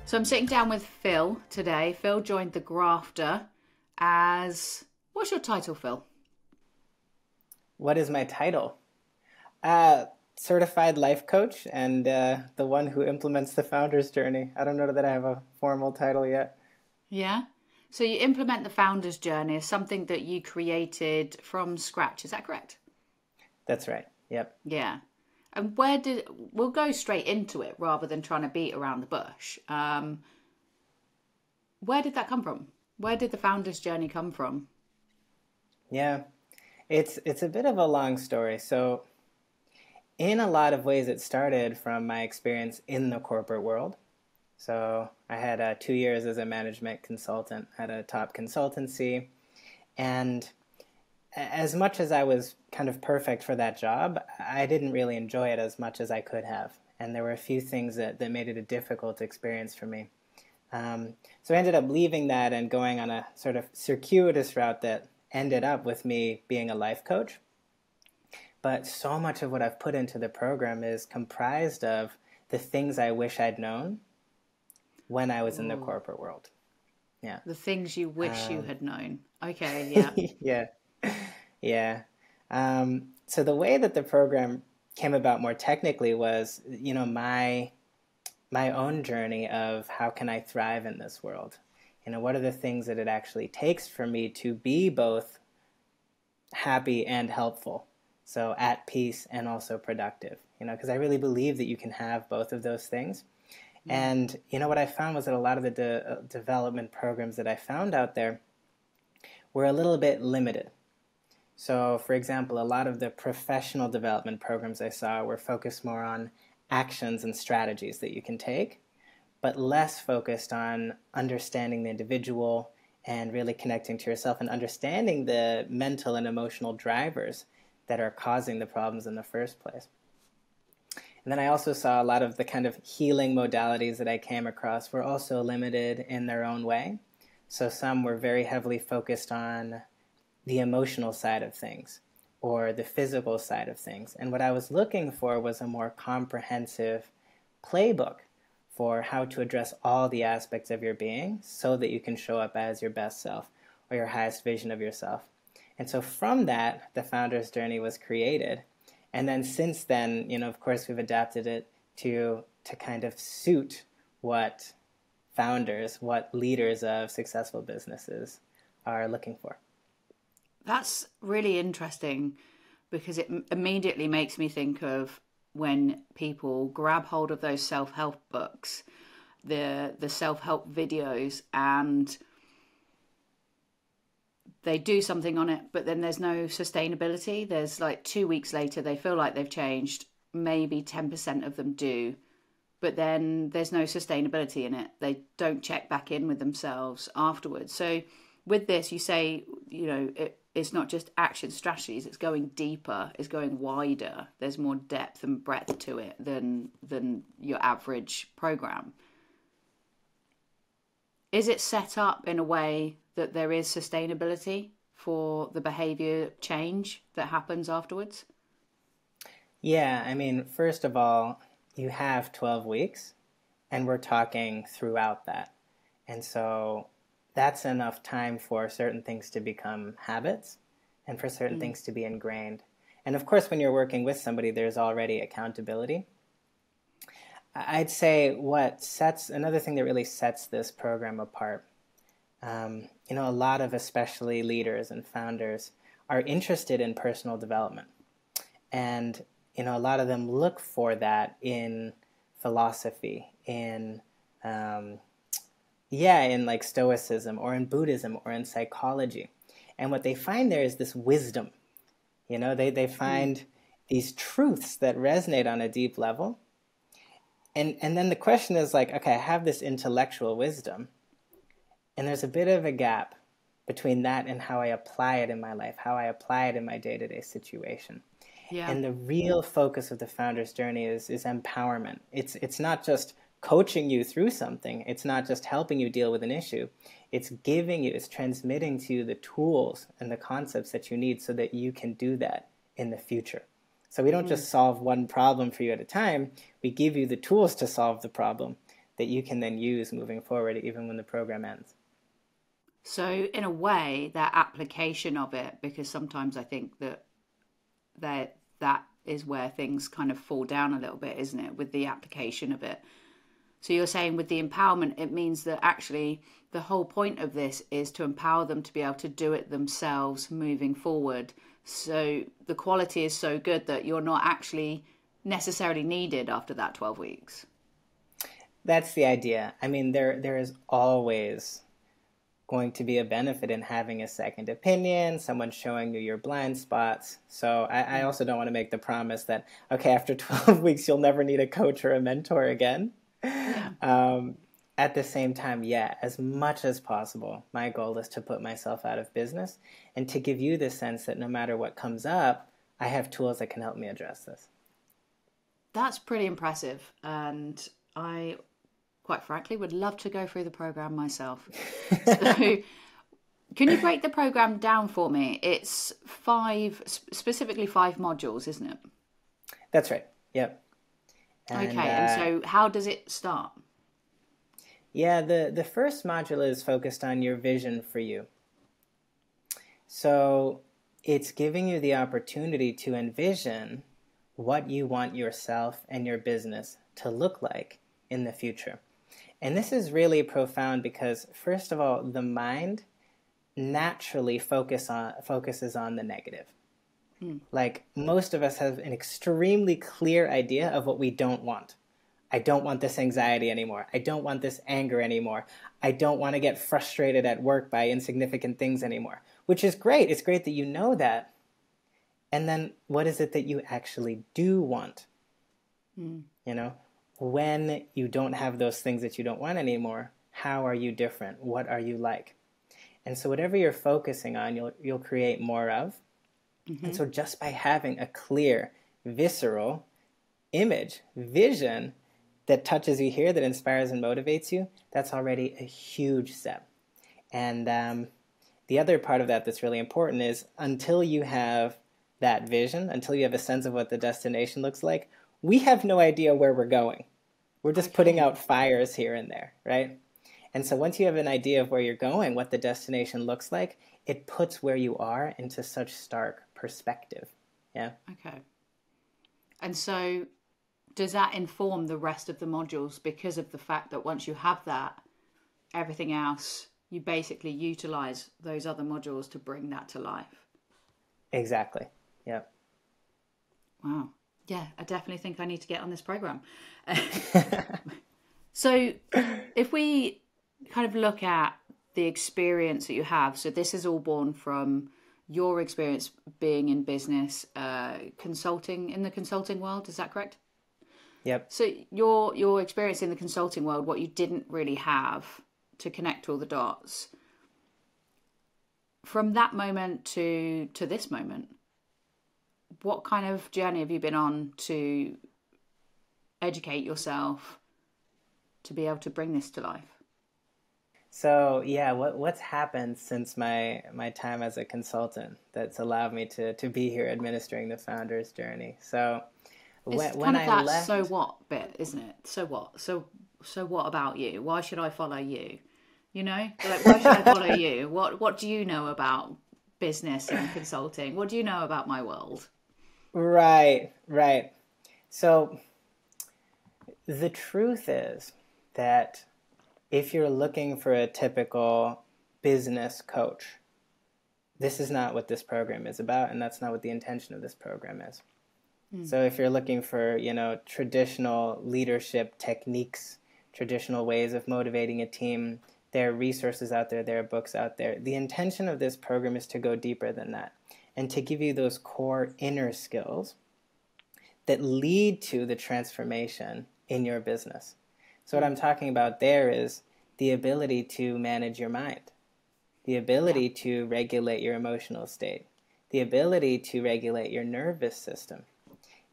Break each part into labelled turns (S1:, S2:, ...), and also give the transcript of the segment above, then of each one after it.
S1: So I'm sitting down with Phil today. Phil joined the Grafter as, what's your title, Phil?
S2: What is my title? Certified life coach and the one who implements the founder's journey. I don't know that I have a formal title yet.
S1: Yeah. So you implement the founder's journey as something that you created from scratch. Is that correct?
S2: That's right. Yep.
S1: Yeah. And we'll go straight into it rather than trying to beat around the bush. Where did that come from? Where did the founder's journey come from?
S2: Yeah. It's a bit of a long story. So in a lot of ways, it started from my experience in the corporate world. So I had 2 years as a management consultant at a top consultancy. And as much as I was kind of perfect for that job, I didn't really enjoy it as much as I could have. And there were a few things that made it a difficult experience for me. So I ended up leaving that and going on a sort of circuitous route that ended up with me being a life coach. But so much of what I've put into the program is comprised of the things I wish I'd known when I was in the
S1: Ooh,
S2: corporate world. Yeah.
S1: the things you wish you
S2: Um,
S1: had known. Okay, yeah.
S2: yeah. Yeah. So the way that the program came about more technically was, my own journey of how can I thrive in this world? What are the things that it actually takes for me to be both happy and helpful? So at peace and also productive, because I really believe that you can have both of those things.
S1: Mm.
S2: And what I found was that a lot of the development programs that I found out there were a little bit limited. So, for example, a lot of the professional development programs I saw were focused more on actions and strategies that you can take, but less focused on understanding the individual and really connecting to yourself and understanding the mental and emotional drivers that are causing the problems in the first place. And then I also saw a lot of the kind of healing modalities that I came across were also limited in their own way. So some were very heavily focused on the emotional side of things or the physical side of things. And what I was looking for was a more comprehensive playbook for how to address all the aspects of your being so that you can show up as your best self or your highest vision of yourself. And so from that, the founder's journey was created. And then since then, of course, we've adapted it to kind of suit what founders, what leaders of successful businesses are looking for.
S1: That's really interesting because it immediately makes me think of when people grab hold of those self-help books, the self-help videos, and they do something on it, but then there's no sustainability. There's like 2 weeks later, they feel like they've changed. Maybe 10% of them do, but then there's no sustainability in it. They don't check back in with themselves afterwards. So with this, you say, it's not just action strategies, it's going deeper, it's going wider. There's more depth and breadth to it than your average program. Is it set up in a way that there is sustainability for the behavior change that happens afterwards?
S2: Yeah, I mean, first of all, you have 12 weeks, and we're talking throughout that. And so that's enough time for certain things to become habits and for certain
S1: Mm.
S2: things to be ingrained. And of course, when you're working with somebody, there's already accountability. I'd say another thing that really sets this program apart, a lot of especially leaders and founders are interested in personal development. And, a lot of them look for that in philosophy, in like Stoicism or in Buddhism or in psychology. And what they find there is this wisdom. They
S1: Mm.
S2: find these truths that resonate on a deep level. And then the question is like, okay, I have this intellectual wisdom, and there's a bit of a gap between that and how I apply it in my life, how I apply it in my day-to-day situation.
S1: Yeah.
S2: And the real focus of the founder's journey is empowerment. It's not just coaching you through something. It's not just helping you deal with an issue. It's transmitting to you the tools and the concepts that you need so that you can do that in the future. So we don't
S1: Mm.
S2: just solve one problem for you at a time. We give you the tools to solve the problem that you can then use moving forward, even when the program ends.
S1: So in a way, their application of it, because sometimes I think that is where things kind of fall down a little bit, isn't it, with the application of it. So you're saying with the empowerment, it means that actually the whole point of this is to empower them to be able to do it themselves moving forward. So the quality is so good that you're not actually necessarily needed after that 12 weeks.
S2: That's the idea. I mean, there is always going to be a benefit in having a second opinion, someone showing you your blind spots. So I also don't want to make the promise that, okay, after 12 weeks, you'll never need a coach or a mentor again.
S1: Yeah.
S2: At the same time, yeah, as much as possible, my goal is to put myself out of business and to give you the sense that no matter what comes up, I have tools that can help me address this.
S1: That's pretty impressive. And I, quite frankly, would love to go through the program myself. So can you break the program down for me? It's specifically 5 modules, isn't it?
S2: That's right. Yep.
S1: And, okay. And so how does it start?
S2: Yeah, the first module is focused on your vision for you. So it's giving you the opportunity to envision what you want yourself and your business to look like in the future. And this is really profound because, first of all, the mind naturally focuses on the negative. Like, most of us have an extremely clear idea of what we don't want. I don't want this anxiety anymore. I don't want this anger anymore. I don't want to get frustrated at work by insignificant things anymore, which is great. It's great that you know that. And then what is it that you actually do want? You know, when you don't have those things that you don't want anymore, how are you different? What are you like? And so whatever you're focusing on, you'll create more of. And so just by having a clear, visceral image, vision that touches you here, that inspires and motivates you, that's already a huge step. And the other part of that that's really important is until you have that vision, until you have a sense of what the destination looks like, we have no idea where we're going. We're just putting out fires here and there, right? And so once you have an idea of where you're going, what the destination looks like, it puts where you are into such stark perspective. Yeah.
S1: Okay. And so does that inform the rest of the modules because of the fact that once you have that, everything else, you basically utilize those other modules to bring that to life?
S2: Exactly. Yeah.
S1: Wow. Yeah, I definitely think I need to get on this program. So if we kind of look at the experience that you have, so this is all born from your experience being in business, consulting, in the consulting world, is that correct?
S2: Yep.
S1: So your experience in the consulting world, what you didn't really have to connect all the dots, from that moment to this moment, what kind of journey have you been on to educate yourself to be able to bring this to life?
S2: So yeah, what's happened since my time as a consultant that's allowed me to be here administering the Founder's Journey. So when I left,
S1: so what bit, isn't it? So what? So what about you? Why should I follow you? You know, like, why should I follow you? What do you know about business and consulting? What do you know about my world?
S2: Right. So the truth is that if you're looking for a typical business coach, this is not what this program is about, and that's not what the intention of this program is. So if you're looking for, traditional leadership techniques, traditional ways of motivating a team, there are resources out there, there are books out there. The intention of this program is to go deeper than that and to give you those core inner skills that lead to the transformation in your business. So what I'm talking about there is the ability to manage your mind, the ability to regulate your emotional state, the ability to regulate your nervous system.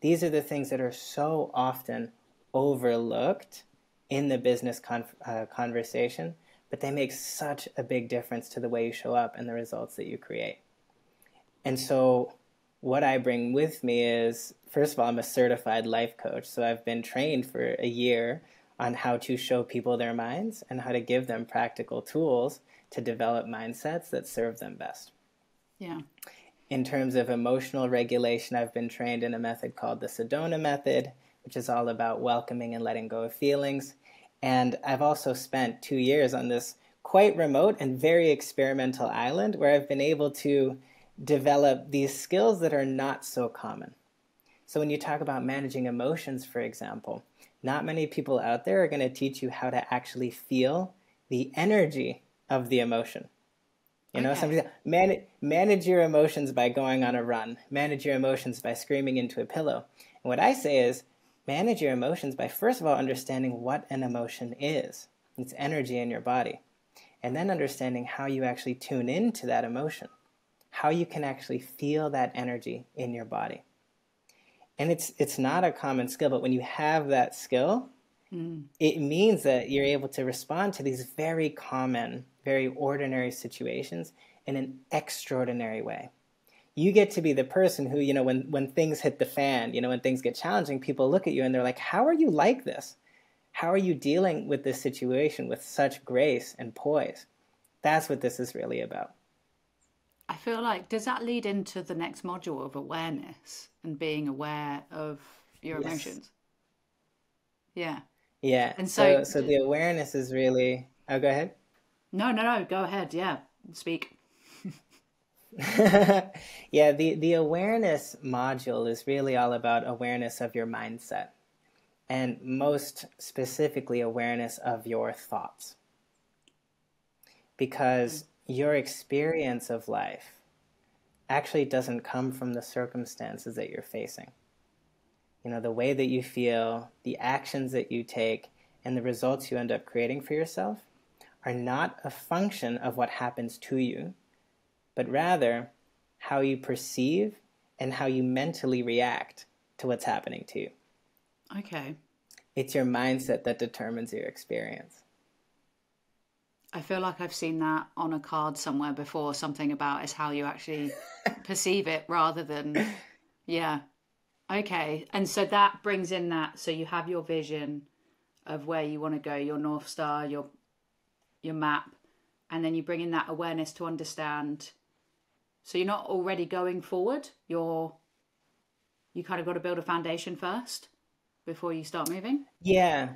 S2: These are the things that are so often overlooked in the business conversation, but they make such a big difference to the way you show up and the results that you create. And so what I bring with me is, first of all, I'm a certified life coach. So I've been trained for a year on how to show people their minds and how to give them practical tools to develop mindsets that serve them best.
S1: Yeah.
S2: In terms of emotional regulation, I've been trained in a method called the Sedona method, which is all about welcoming and letting go of feelings. And I've also spent 2 years on this quite remote and very experimental island where I've been able to develop these skills that are not so common. So when you talk about managing emotions, for example, not many people out there are going to teach you how to actually feel the energy of the emotion. You know, somebody manage your emotions by going on a run. Manage your emotions by screaming into a pillow. And what I say is, manage your emotions by first of all understanding what an emotion is. It's energy in your body. And then understanding how you actually tune into that emotion. How you can actually feel that energy in your body. And it's not a common skill, but when you have that skill, it means that you're able to respond to these very common, very ordinary situations in an extraordinary way. You get to be the person who, you know, when things hit the fan, you know, when things get challenging, people look at you and they're like, how are you like this? How are you dealing with this situation with such grace and poise? That's what this is really about.
S1: I feel like, does that lead into the next module of awareness and being aware of your emotions? Yeah.
S2: Yeah.
S1: And
S2: So the awareness is really, oh, go ahead.
S1: No, go ahead. Yeah. Speak.
S2: Yeah, the awareness module is really all about awareness of your mindset, and most specifically awareness of your thoughts. Because your experience of life actually doesn't come from the circumstances that you're facing. You know, the way that you feel, the actions that you take, and the results you end up creating for yourself are not a function of what happens to you, but rather how you perceive and how you mentally react to what's happening to you.
S1: Okay.
S2: It's your mindset that determines your experience.
S1: I feel like I've seen that on a card somewhere before, something about is how you actually perceive it rather than, yeah. Okay. And so that brings in that, so you have your vision of where you want to go, your North Star, your map, and then you bring in that awareness to understand. So you're not already going forward, you kind of got to build a foundation first before you start moving.
S2: Yeah.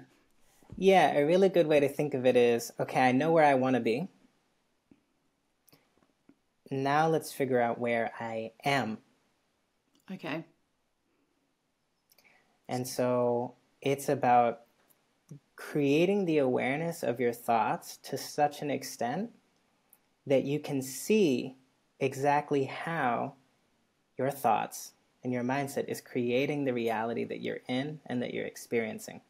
S2: Yeah, a really good way to think of it is, okay, I know where I want to be. Now let's figure out where I am.
S1: Okay.
S2: And so it's about creating the awareness of your thoughts to such an extent that you can see exactly how your thoughts and your mindset is creating the reality that you're in and that you're experiencing.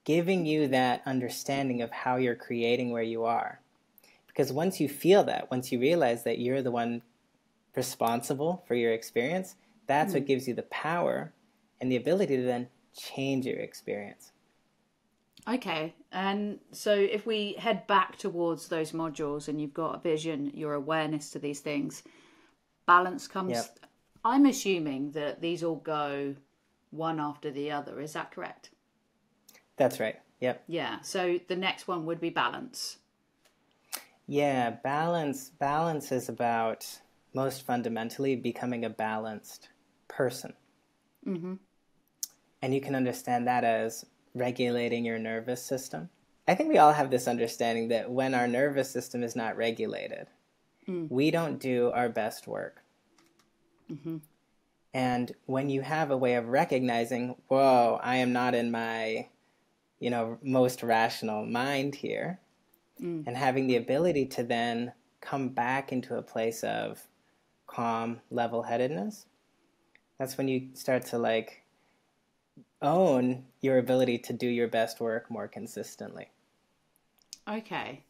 S2: Giving you that understanding of how you're creating where you are. Because once you feel that, once you realize that you're the one responsible for your experience, that's what gives you the power and the ability to then change your experience.
S1: Okay. And so if we head back towards those modules and you've got a vision, your awareness to these things, balance comes.
S2: Yep.
S1: I'm assuming that these all go one after the other. Is that correct?
S2: That's right. Yep.
S1: Yeah. So the next one would be balance.
S2: Yeah, balance is about, most fundamentally, becoming a balanced person.
S1: Mm-hmm.
S2: And you can understand that as regulating your nervous system. I think we all have this understanding that when our nervous system is not regulated, we don't do our best work.
S1: Mm-hmm.
S2: And when you have a way of recognizing, whoa, I am not in my, most rational mind here, and having the ability to then come back into a place of calm, level-headedness, that's when you start to own your ability to do your best work more consistently.
S1: Okay.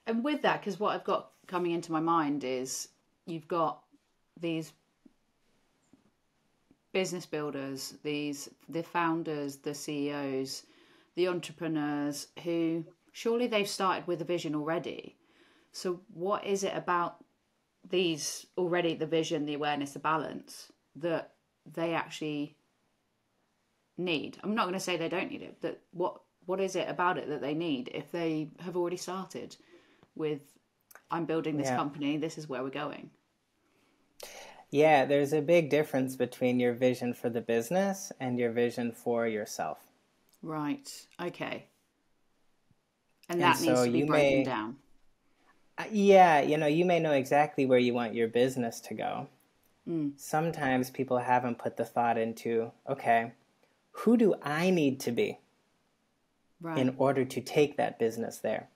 S1: And with that, because what I've got coming into my mind is you've got these business builders, the founders, the CEOs, the entrepreneurs who surely they've started with a vision already. So what is it about these already, the vision, the awareness, the balance, that they actually need? I'm not going to say they don't need it, but what is it about it that they need if they have already started with, I'm building this
S2: Yeah.
S1: company, this is where we're going?
S2: Yeah, there's a big difference between your vision for the business and your vision for yourself.
S1: Right. Okay. And
S2: And
S1: that
S2: so
S1: needs to be
S2: you
S1: broken
S2: may,
S1: down.
S2: yeah, you may know exactly where you want your business to go.
S1: Mm,
S2: Sometimes people haven't put the thought into, okay, who do I need to be
S1: right.
S2: in order to take that business there?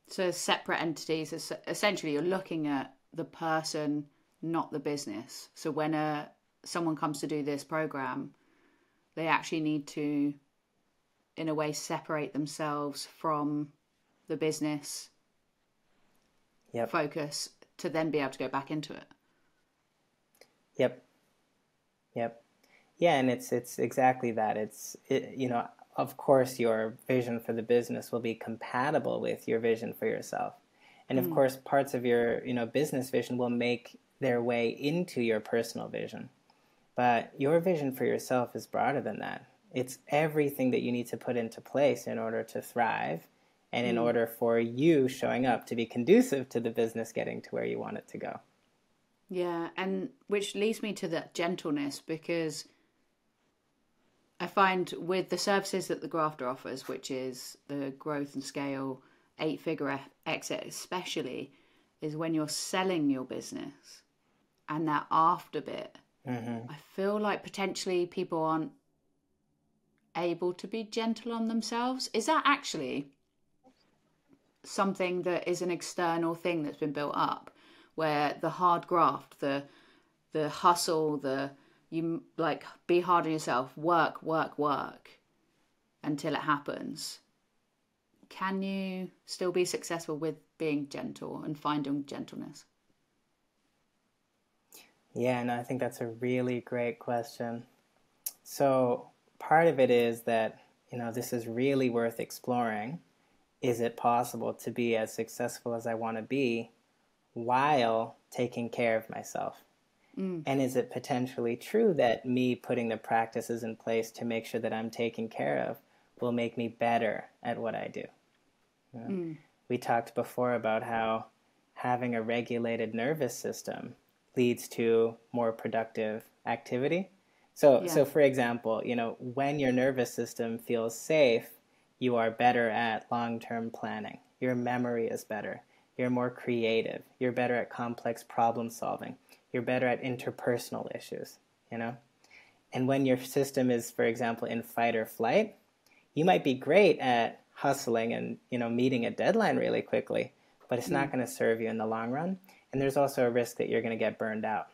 S1: So separate entities, essentially you're looking at the person, not the business. So when someone comes to do this program, they actually need to, in a way, separate themselves from the business
S2: Yep,
S1: focus to then be able to go back into it.
S2: yep, yep. Yeah, and it's exactly that. Of course, your vision for the business will be compatible with your vision for yourself. And of
S1: Mm,
S2: course, parts of your, business vision will make their way into your personal vision. But your vision for yourself is broader than that. It's everything that you need to put into place in order to thrive and in
S1: mm.
S2: order for you showing up to be conducive to the business getting to where you want it to go.
S1: Yeah, and which leads me to that gentleness, because I find with the services that the grafter offers, which is the growth and scale 8-figure exit, especially, is when you're selling your business and that after bit.
S2: Mm-hmm.
S1: I feel like potentially people aren't able to be gentle on themselves. Is that actually something that is an external thing that's been built up, where the hard graft, the hustle, the you like be hard on yourself, work until it happens? Can you still be successful with being gentle and finding gentleness?
S2: Yeah, no, I think that's a really great question. So part of it is that, this is really worth exploring. Is it possible to be as successful as I want to be while taking care of myself?
S1: Mm,
S2: And is it potentially true that me putting the practices in place to make sure that I'm taken care of will make me better at what I do? You know,
S1: mm,
S2: we talked before about how having a regulated nervous system leads to more productive activity.
S1: yeah.
S2: So for example, when your nervous system feels safe, you are better at long-term planning. Your memory is better. You're more creative. You're better at complex problem solving. You're better at interpersonal issues, you know? And when your system is, for example, in fight or flight, you might be great at hustling and, meeting a deadline really quickly, but it's
S1: Mm,
S2: not going to serve you in the long run. And there's also a risk that you're going to get burned out.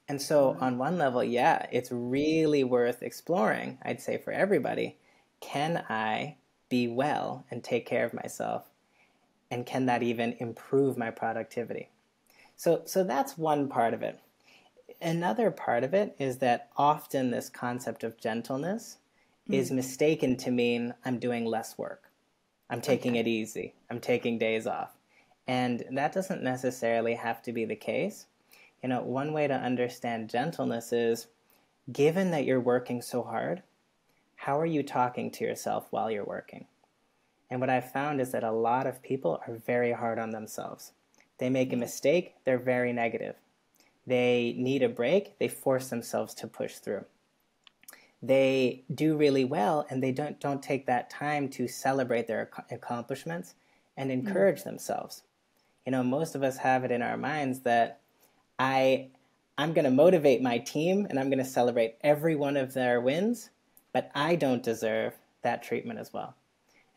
S2: And so
S1: right.
S2: on one level, yeah, it's really worth exploring, I'd say for everybody. Can I be well and take care of myself? And can that even improve my productivity? So that's one part of it. Another part of it is that often this concept of gentleness
S1: Mm,
S2: is mistaken to mean I'm doing less work. I'm taking
S1: okay.
S2: it easy. I'm taking days off. And that doesn't necessarily have to be the case. One way to understand gentleness is, given that you're working so hard, how are you talking to yourself while you're working? And what I've found is that a lot of people are very hard on themselves. They make a
S1: Yeah.
S2: mistake, they're very negative. They need a break, they force themselves to push through. They do really well and they don't take that time to celebrate their accomplishments and
S1: Mm,
S2: encourage themselves. Most of us have it in our minds that I I'm going to motivate my team and I'm going to celebrate every one of their wins, but I don't deserve that treatment as well.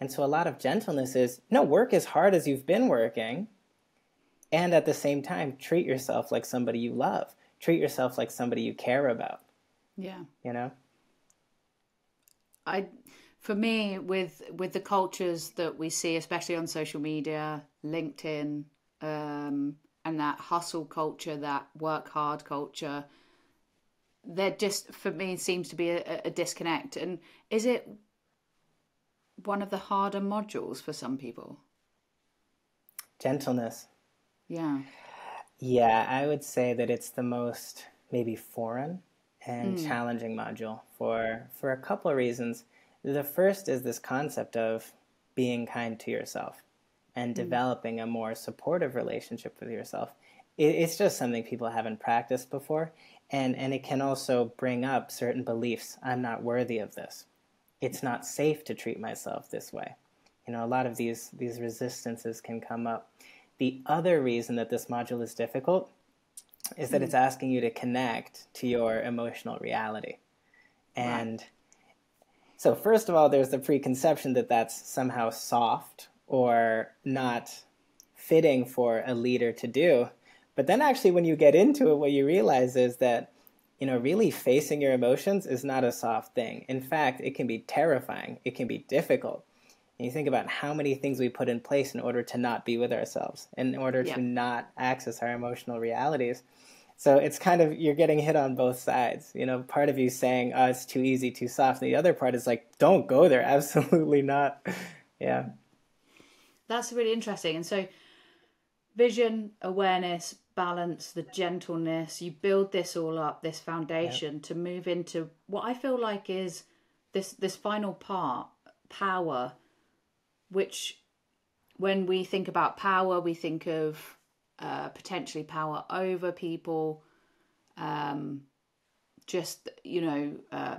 S2: And so a lot of gentleness is, no, work as hard as you've been working, and at the same time treat yourself like somebody you love. Treat yourself like somebody you care about,
S1: yeah.
S2: you know?
S1: I, for me, with the cultures that we see, especially on social media, LinkedIn, and that hustle culture, that work hard culture, there just for me seems to be a disconnect. And is it one of the harder modules for some people?
S2: Gentleness.
S1: Yeah.
S2: Yeah, I would say that it's the most maybe foreign. and challenging module for a couple of reasons. The first is this concept of being kind to yourself and developing a more supportive relationship with yourself. It's just something people haven't practiced before, and it can also bring up certain beliefs. I'm not worthy of this. It's not safe to treat myself this way. You know, a lot of these resistances can come up. The other reason that this module is difficult is that it's asking you to connect to your emotional reality. And so first of all, there's the preconception that that's somehow soft or not fitting for a leader to do. But then actually when you get into it, what you realize is that, you know, really facing your emotions is not a soft thing. In fact, it can be terrifying. It can be difficult. And you think about how many things we put in place in order to not be with ourselves, in order to not access our emotional realities. So it's kind of, you're getting hit on both sides. You know, part of you saying, oh, it's too easy, too soft. And the other part is like, don't go there. Absolutely not. Yeah.
S1: That's really interesting. And so vision, awareness, balance, the gentleness, you build this all up, this foundation to move into what I feel like is this final part, power, which when we think about power, we think of potentially power over people, just, you know,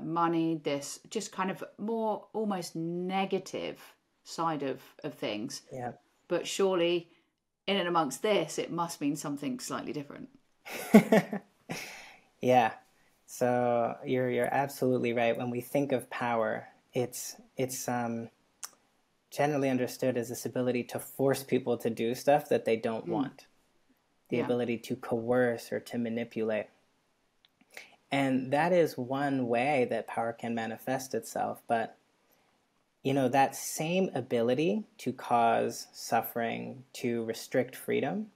S1: money, this just kind of more almost negative side of things.
S2: Yeah.
S1: But surely in and amongst this, it must mean something slightly different.
S2: Yeah. So you're absolutely right. When we think of power, it's generally understood as this ability to force people to do stuff that they don't want. The ability to coerce or to manipulate. And that is one way that power can manifest itself. But, you know, that same ability to cause suffering, to restrict freedom,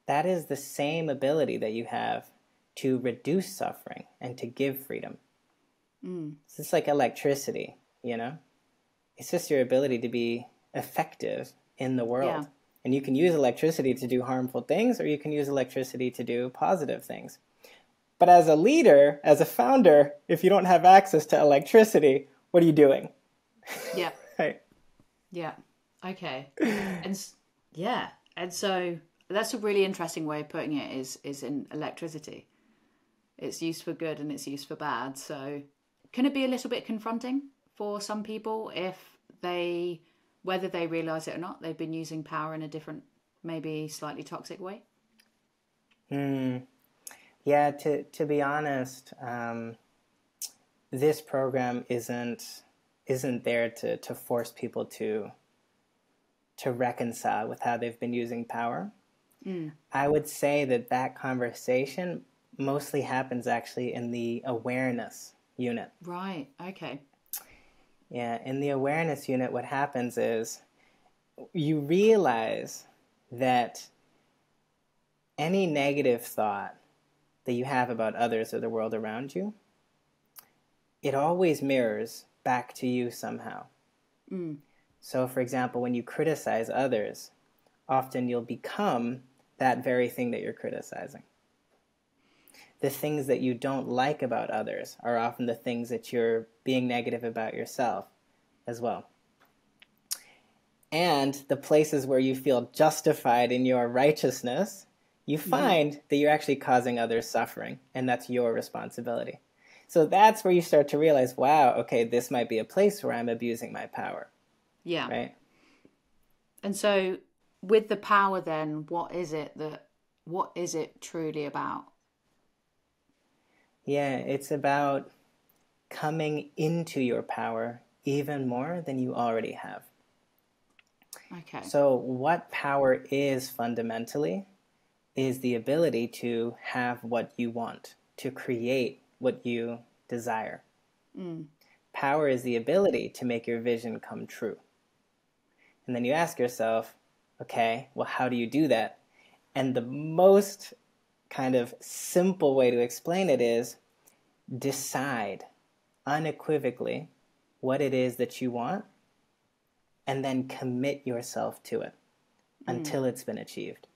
S2: that is the same ability that you have to reduce suffering and to give freedom. So it's like electricity, you know? It's just your ability to be effective in the world.
S1: Yeah.
S2: And you can use electricity to do harmful things, or you can use electricity to do positive things. But as a leader, as a founder, if you don't have access to electricity, what are you doing?
S1: Yeah.
S2: Right.
S1: Yeah. Okay. And yeah. And so that's a really interesting way of putting it is in electricity. It's used for good and it's used for bad. So can it be a little bit confronting for some people if they, whether they realize it or not, they've been using power in a different, maybe slightly toxic way?
S2: Yeah, to be honest, this program isn't there to force people to reconcile with how they've been using power. I would say that conversation mostly happens actually in the awareness unit.
S1: Right. Okay.
S2: Yeah, in the awareness unit, what happens is you realize that any negative thought that you have about others or the world around you, it always mirrors back to you somehow. So, for example, when you criticize others, often you'll become that very thing that you're criticizing. The things that you don't like about others are often the things that you're being negative about yourself as well. And the places where you feel justified in your righteousness, you find that you're actually causing others suffering, and that's your responsibility. So that's where you start to realize, wow, okay, this might be a place where I'm abusing my power.
S1: Yeah.
S2: Right?
S1: And so with the power then, what is it truly about?
S2: Yeah, it's about coming into your power even more than you already have.
S1: Okay.
S2: So what power is fundamentally is the ability to have what you want, to create what you desire. Power is the ability to make your vision come true. And then you ask yourself, okay, well, how do you do that? And the most kind of simple way to explain it is decide unequivocally what it is that you want and then commit yourself to it until it's been achieved.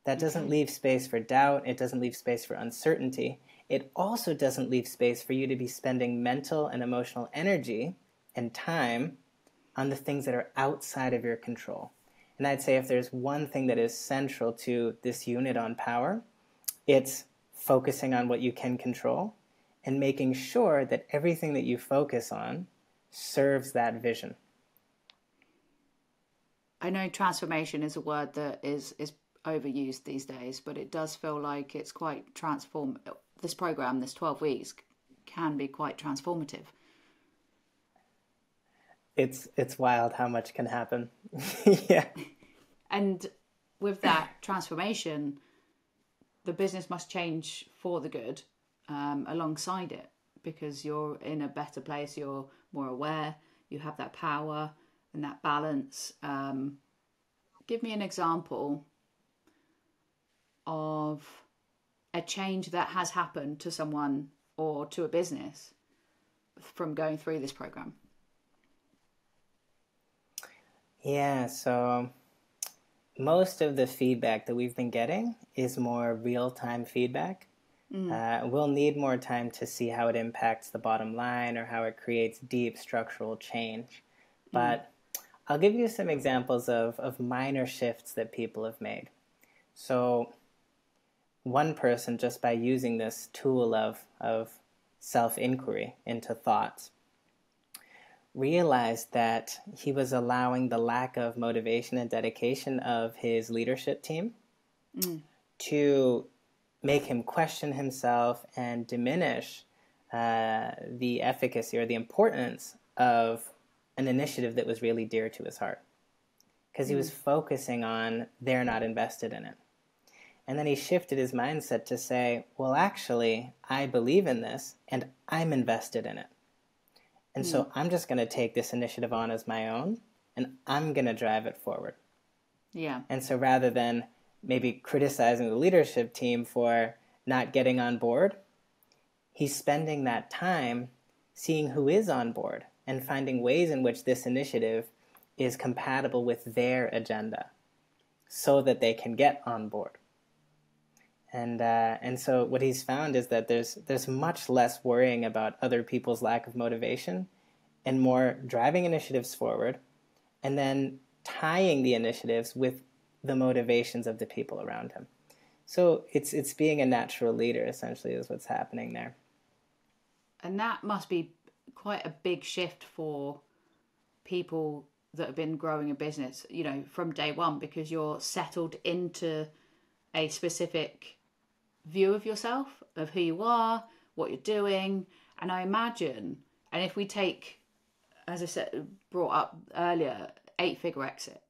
S2: That doesn't leave space for doubt. It doesn't leave space for uncertainty. It also doesn't leave space for you to be spending mental and emotional energy and time on the things that are outside of your control. And I'd say if there's one thing that is central to this unit on power, it's focusing on what you can control and making sure that everything that you focus on serves that vision.
S1: I know transformation is a word that is overused these days, but it does feel like it's quite this program, this 12 weeks, can be quite transformative.
S2: It's wild how much can happen. Yeah.
S1: And with that transformation, the business must change for the good alongside it, because you're in a better place, you're more aware, you have that power and that balance. Give me an example of a change that has happened to someone or to a business from going through this program.
S2: Yeah, so most of the feedback that we've been getting is more real-time feedback. We'll need more time to see how it impacts the bottom line or how it creates deep structural change. But I'll give you some examples of minor shifts that people have made. So one person, just by using this tool of self-inquiry into thoughts, realized that he was allowing the lack of motivation and dedication of his leadership team to make him question himself and diminish the efficacy or the importance of an initiative that was really dear to his heart. Because he was focusing on they're not invested in it. And then he shifted his mindset to say, well, actually, I believe in this and I'm invested in it. And so I'm just going to take this initiative on as my own, and I'm going to drive it forward.
S1: Yeah.
S2: And so rather than maybe criticizing the leadership team for not getting on board, he's spending that time seeing who is on board and finding ways in which this initiative is compatible with their agenda so that they can get on board. And so what he's found is that there's much less worrying about other people's lack of motivation and more driving initiatives forward and then tying the initiatives with the motivations of the people around him. So it's being a natural leader, essentially, is what's happening there.
S1: And that must be quite a big shift for people that have been growing a business, from day one, because you're settled into a specific view of yourself, of who you are, what you're doing. And I imagine, and if we take, as I said, brought up earlier, 8-figure exit,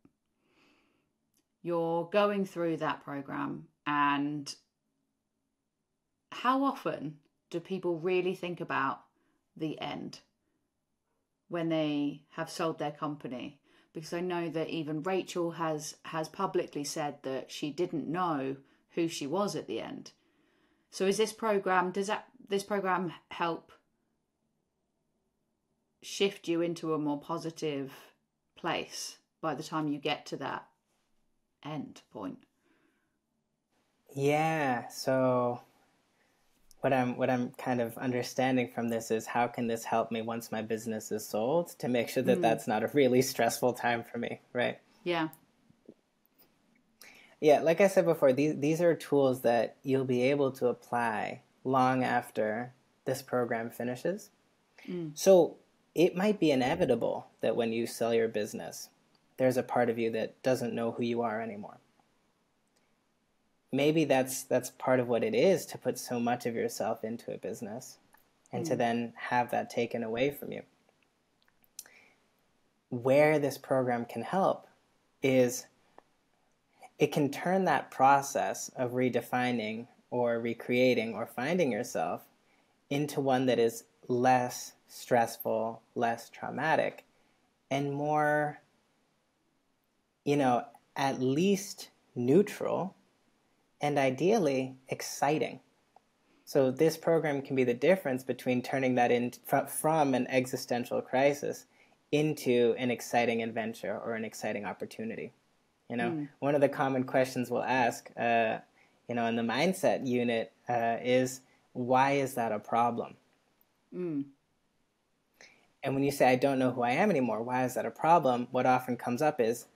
S1: you're going through that program, and how often do people really think about the end when they have sold their company? Because I know that even Rachel has publicly said that she didn't know who she was at the end. So does this program help shift you into a more positive place by the time you get to that end point?
S2: Yeah, so what I'm kind of understanding from this is how can this help me once my business is sold to make sure that that's not a really stressful time for me, right?
S1: Yeah.
S2: Yeah, like I said before, these are tools that you'll be able to apply long after this program finishes. So it might be inevitable that when you sell your business, there's a part of you that doesn't know who you are anymore. Maybe that's part of what it is to put so much of yourself into a business and to then have that taken away from you. Where this program can help is it can turn that process of redefining or recreating or finding yourself into one that is less stressful, less traumatic, and more, at least neutral and ideally exciting. So this program can be the difference between turning that from an existential crisis into an exciting adventure or an exciting opportunity. One of the common questions we'll ask, in the mindset unit is, why is that a problem? And when you say, I don't know who I am anymore, why is that a problem? What often comes up is,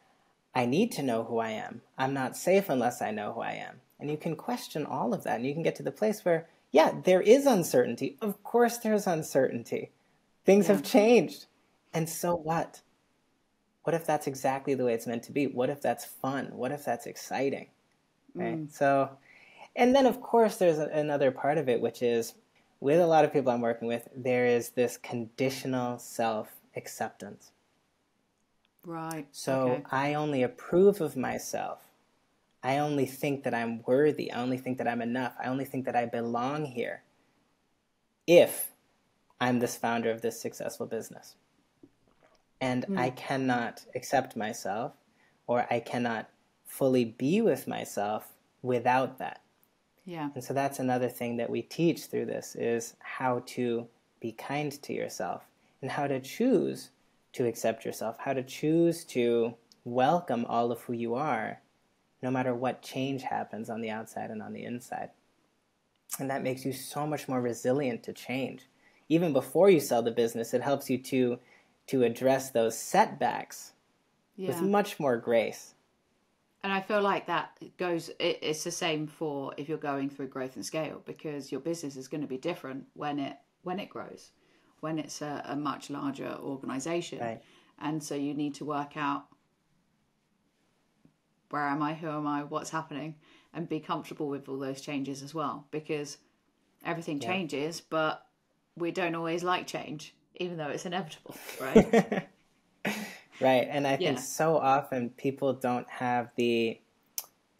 S2: I need to know who I am. I'm not safe unless I know who I am. And you can question all of that, and you can get to the place where, yeah, there is uncertainty. Of course there's uncertainty. Things have changed. And so what? What if that's exactly the way it's meant to be? What if that's fun? What if that's exciting? Right? So, and then of course there's another part of it, which is, with a lot of people I'm working with, there is this conditional self-acceptance.
S1: Right.
S2: So I only approve of myself. I only think that I'm worthy. I only think that I'm enough. I only think that I belong here if I'm this founder of this successful business. And I cannot accept myself, or I cannot fully be with myself without that.
S1: Yeah.
S2: And so that's another thing that we teach through this, is how to be kind to yourself and how to choose to accept yourself, how to choose to welcome all of who you are, no matter what change happens on the outside and on the inside. And that makes you so much more resilient to change. Even before you sell the business, it helps you to address those setbacks with much more grace.
S1: And I feel like it's the same for if you're going through growth and scale, because your business is going to be different when it grows, when it's a much larger organization.
S2: Right.
S1: And so you need to work out, where am I, who am I, what's happening, and be comfortable with all those changes as well, because everything changes, but we don't always like change, even though it's inevitable, right?
S2: Right. And I think so often people don't have the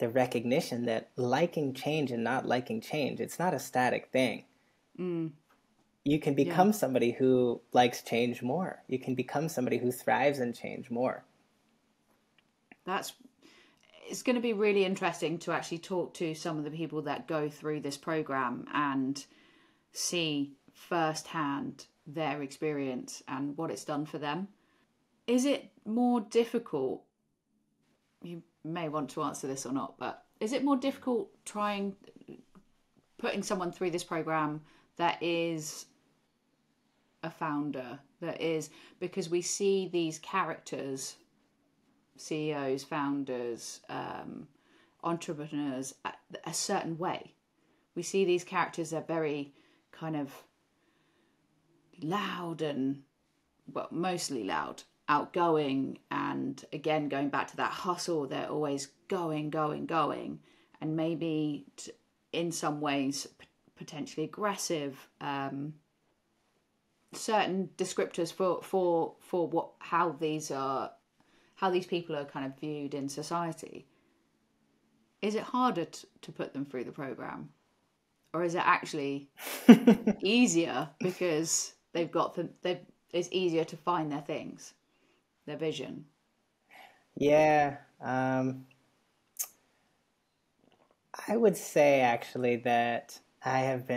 S2: recognition that liking change and not liking change, it's not a static thing. You can become somebody who likes change more. You can become somebody who thrives in change more.
S1: It's going to be really interesting to actually talk to some of the people that go through this program and see firsthand their experience and what it's done for them. Is it more difficult? You may want to answer this or not, but is it more difficult putting someone through this program that is a founder, because we see these characters, CEOs, founders, entrepreneurs, a certain way. We see these characters are very kind of loud and, well, mostly loud, outgoing, and again, going back to that hustle, they're always going, and maybe in some ways potentially aggressive. Certain descriptors for how these people are kind of viewed in society. Is it harder to put them through the program, or is it actually easier because it's easier to find their things, their vision?
S2: Yeah, I would say actually that I have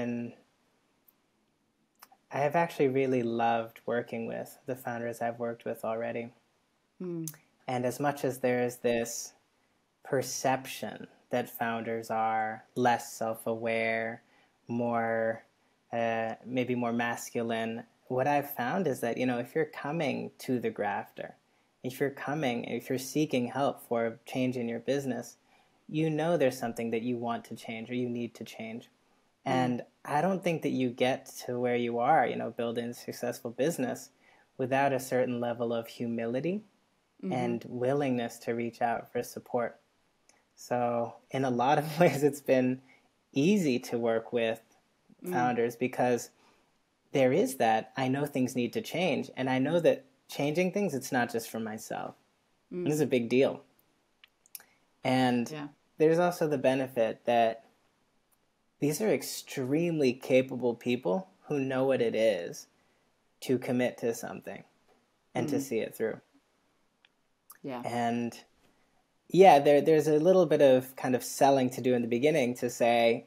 S2: actually really loved working with the founders I've worked with already. And as much as there is this perception that founders are less self-aware, more maybe more masculine, what I've found is that, if you're coming to the grafter, if you're seeking help for change in your business, there's something that you want to change or you need to change. And I don't think that you get to where you are, building a successful business, without a certain level of humility and willingness to reach out for support. So in a lot of ways, it's been easy to work with founders because there is that, I know things need to change, and I know that changing things, it's not just for myself. This is a big deal. And there's also the benefit that these are extremely capable people who know what it is to commit to something and to see it through.
S1: Yeah.
S2: And there's a little bit of kind of selling to do in the beginning to say,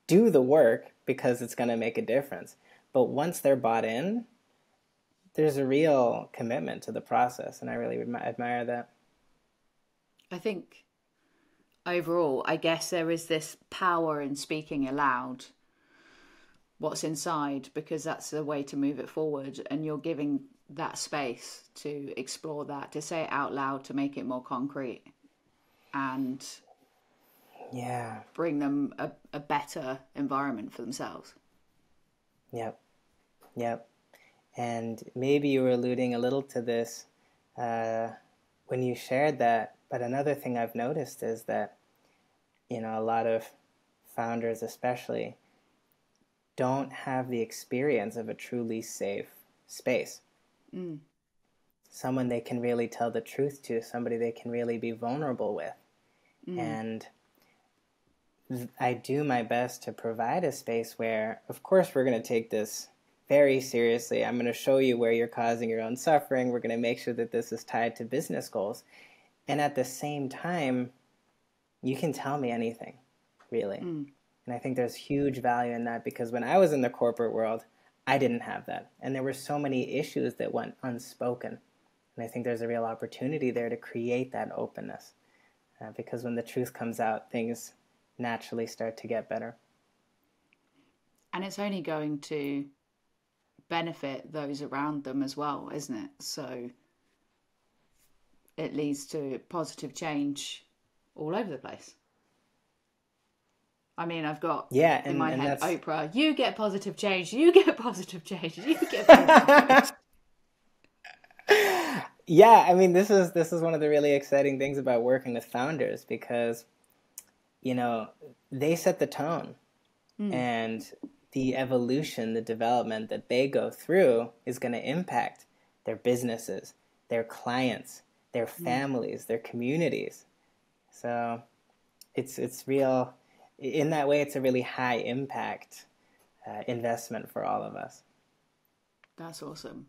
S2: do the work because it's going to make a difference. But once they're bought in, there's a real commitment to the process, and I really admire that.
S1: I think overall, I guess there is this power in speaking aloud what's inside, because that's the way to move it forward, and you're giving that space to explore that, to say it out loud, to make it more concrete and
S2: Yeah.
S1: bring them a better environment for themselves.
S2: Yep. Yep. And maybe you were alluding a little to this when you shared that. But another thing I've noticed is that, a lot of founders especially don't have the experience of a truly safe space.
S1: Mm.
S2: Someone they can really tell the truth to, somebody they can really be vulnerable with. And I do my best to provide a space where, of course, we're going to take this very seriously. I'm going to show you where you're causing your own suffering. We're going to make sure that this is tied to business goals. And at the same time, you can tell me anything, really. And I think there's huge value in that, because when I was in the corporate world, I didn't have that. And there were so many issues that went unspoken. And I think there's a real opportunity there to create that openness. Because when the truth comes out, things naturally start to get better.
S1: And it's only going to benefit those around them as well, isn't it? So it leads to positive change all over the place. I mean, I've got in my head, Oprah, you get positive change, you get positive change, you get positive change.
S2: Yeah, I mean, this is one of the really exciting things about working with founders, because, they set the tone, and the evolution, the development that they go through is going to impact their businesses, their clients, their families, their communities. So it's real. In that way, it's a really high impact investment for all of us.
S1: That's awesome.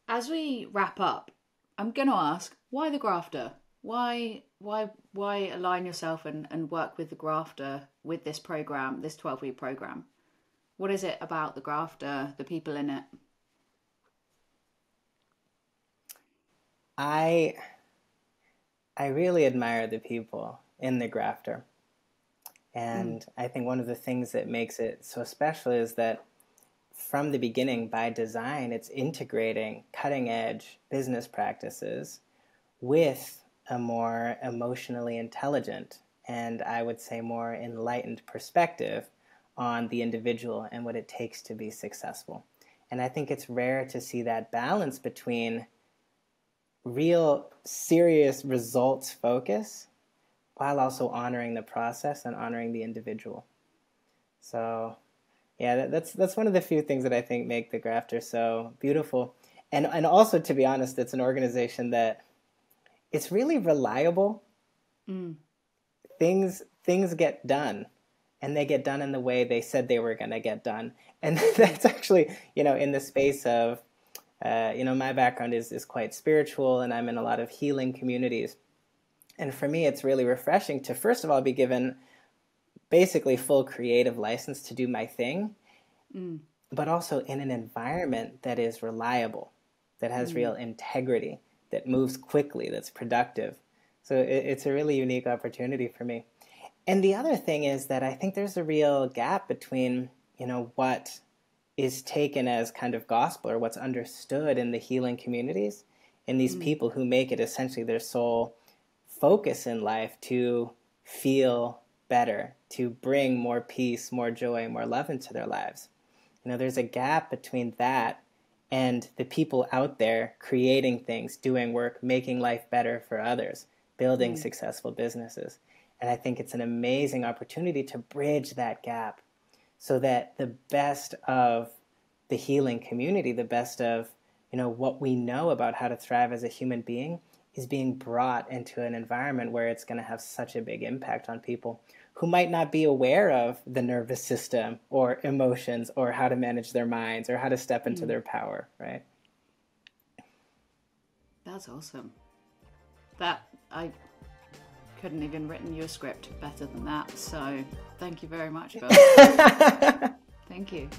S1: As we wrap up, I'm going to ask, why the grafter? Why align yourself and work with the grafter with this program, this 12-week program? What is it about the grafter, the people in it?
S2: I really admire the people in the grafter. And I think one of the things that makes it so special is that from the beginning, by design, it's integrating cutting-edge business practices with a more emotionally intelligent and, I would say, more enlightened perspective on the individual and what it takes to be successful. And I think it's rare to see that balance between real serious results focus while also honoring the process and honoring the individual. So yeah, that's one of the few things that I think make the grafter so beautiful. And also, to be honest, it's an organization that it's really reliable. Things get done, and they get done in the way they said they were going to get done. And that's actually, in the space of, my background is quite spiritual, and I'm in a lot of healing communities. And for me, it's really refreshing to, first of all, be given basically full creative license to do my thing, but also in an environment that is reliable, that has real integrity, that moves quickly, that's productive. So it's a really unique opportunity for me. And the other thing is that I think there's a real gap between, what is taken as kind of gospel, or what's understood in the healing communities, and these people who make it essentially their sole focus in life to feel better, to bring more peace, more joy, more love into their lives. There's a gap between that and the people out there creating things, doing work, making life better for others, building successful businesses. And I think it's an amazing opportunity to bridge that gap so that the best of the healing community, the best of, what we know about how to thrive as a human being, is being brought into an environment where it's going to have such a big impact on people who might not be aware of the nervous system or emotions or how to manage their minds or how to step into their power, right?
S1: That's awesome. That, I couldn't even written you a script better than that. So thank you very much, Phil. Thank you.